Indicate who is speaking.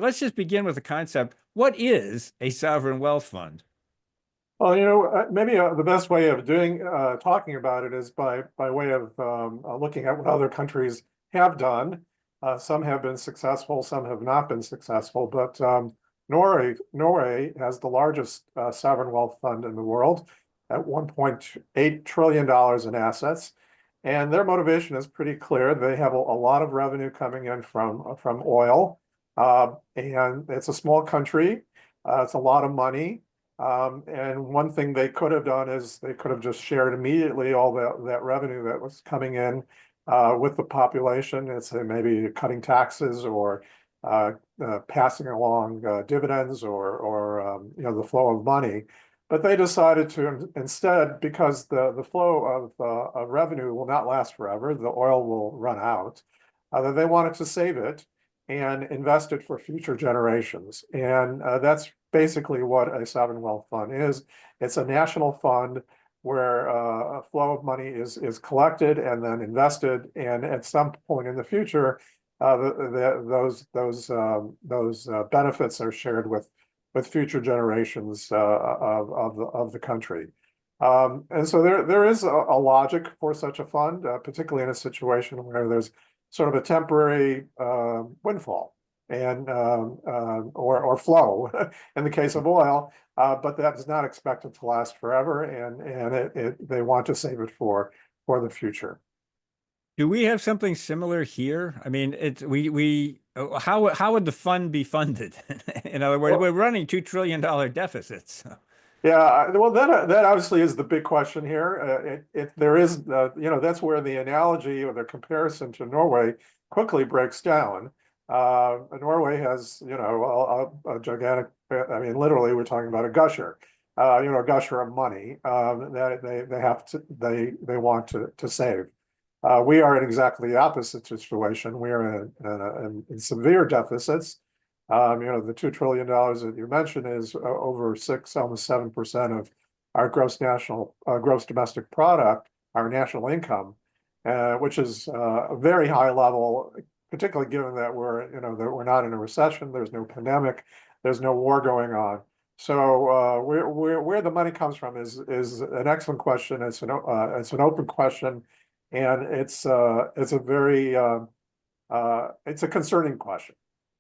Speaker 1: let's just begin with the concept. What is a sovereign wealth fund?
Speaker 2: Well, maybe the best way of talking about it is by way of looking at what other countries have done. Some have been successful, some have not been successful, but Norway has the largest sovereign wealth fund in the world at $1.8 trillion in assets. And their motivation is pretty clear. They have a lot of revenue coming in from oil, and it's a small country. It's a lot of money. And one thing they could have done is they could have just shared immediately all that revenue that was coming in with the population. It's maybe cutting taxes or passing along dividends or the flow of money. But they decided to instead, because the flow of revenue will not last forever, the oil will run out, that they wanted to save it and invest it for future generations. And that's basically what a sovereign wealth fund is. It's a national fund where a flow of money is collected and then invested, and at some point in the future, those benefits are shared with future generations of the country. And so there is a logic for such a fund, particularly in a situation where there's sort of a temporary windfall and or flow in the case of oil, but that is not expected to last forever, and they want to save it for the future.
Speaker 1: Do we have something similar here? I mean, it's we how would the fund be funded? In other words, we're
Speaker 2: Well,
Speaker 1: running $2 trillion deficits.
Speaker 2: yeah, well, that obviously is the big question here. There is, that's where the analogy or the comparison to Norway quickly breaks down. Norway has, a gigantic, I mean, literally, we're talking about a gusher, a gusher of money that they want to save. We are in exactly the opposite situation. We are in severe deficits. The $2 trillion that you mentioned is over almost 7% of our gross domestic product, our national income, which is a very high level, particularly given that we're not in a recession, there's no pandemic, there's no war going on. So where the money comes from is an excellent question. It's an open question, and it's a concerning question.